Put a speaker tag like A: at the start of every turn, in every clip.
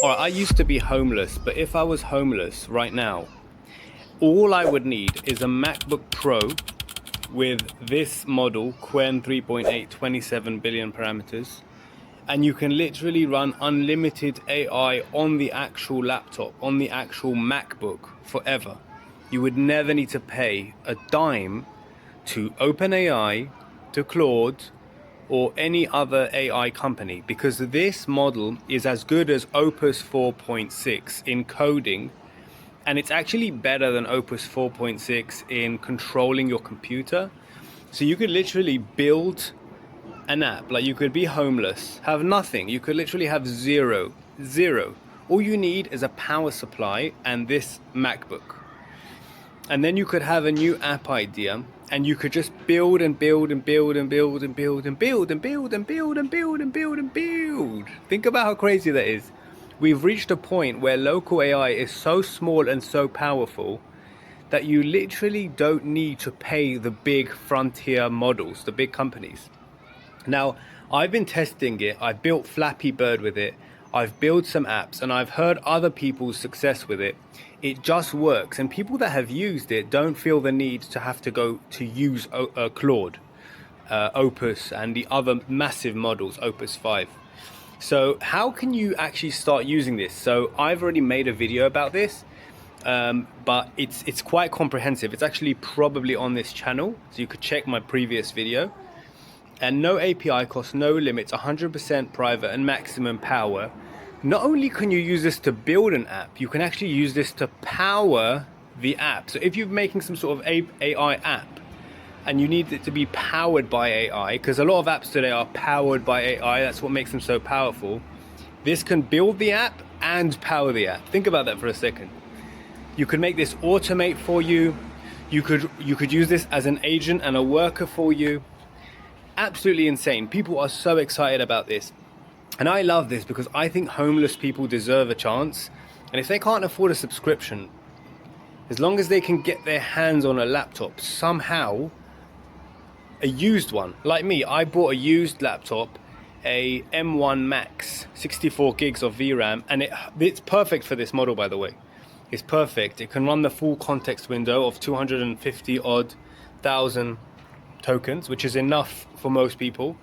A: All right, I used to be homeless, but if I was homeless right now, all I would need is a MacBook Pro with this model, Qwen 3.8, 27 billion parameters, and you can literally run unlimited AI on the actual laptop, on the actual MacBook forever. You would never need to pay a dime to OpenAI, to Claude, or any other AI company, because this model is as good as Opus 4.6 in coding, and it's actually better than Opus 4.6 in controlling your computer. So you could literally build an app, like you could be homeless, have nothing, you could literally have zero. All you need is a power supply and this MacBook. And then you could have a new app idea, and you could just build and build and build and build and build and build and build and build and build and build and build. Think about how crazy that is. We've reached a point where local AI is so small and so powerful that you literally don't need to pay the big frontier models, the big companies. Now, I've been testing it. I built Flappy Bird with it. I've built some apps, and I've heard other people's success with it. It just works, and people that have used it don't feel the need to have to go to use Claude, Opus, and the other massive models, Opus 5. So how can you actually start using this? So I've already made a video about this, but it's quite comprehensive. It's actually probably on this channel, so you could check my previous video. And no API cost, no limits, 100% private and maximum power. Not only can you use this to build an app, you can actually use this to power the app. So if you're making some sort of AI app and you need it to be powered by AI, because a lot of apps today are powered by AI, that's what makes them so powerful. This can build the app and power the app. Think about that for a second. You could make this automate for you. You could use this as an agent and a worker for you. Absolutely insane. People are so excited about this. And I love this because I think homeless people deserve a chance. And if they can't afford a subscription, as long as they can get their hands on a laptop somehow, a used one. Like me, I bought a used laptop, a M1 Max, 64 gigs of VRAM, and it's perfect for this model, by the way. It's perfect. It can run the full context window of 250 odd thousand tokens, which is enough for most people.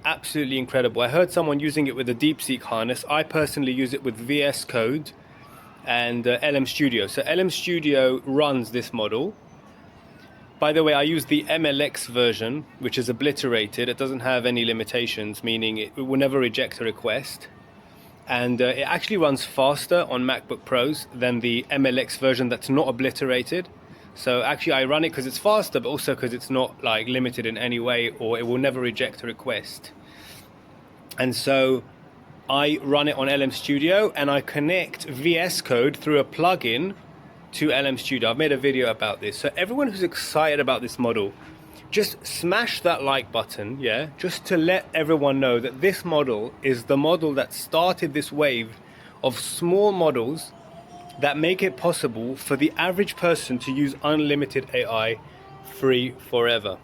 A: Absolutely incredible. I heard someone using it with a DeepSeek harness. I personally use it with VS Code and LM Studio. So LM Studio runs this model. By the way, I use the MLX version, which is obliterated. It doesn't have any limitations, meaning it will never reject a request. And it actually runs faster on MacBook Pros than the MLX version that's not obliterated. So actually I run it because it's faster, but also because it's not like limited in any way, or it will never reject a request. And so I run it on LM Studio, and I connect VS Code through a plugin to LM Studio. I've made a video about this. So everyone who's excited about this model, just smash that like button, yeah? Just to let everyone know that this model is the model that started this wave of small models that make it possible for the average person to use unlimited AI free forever.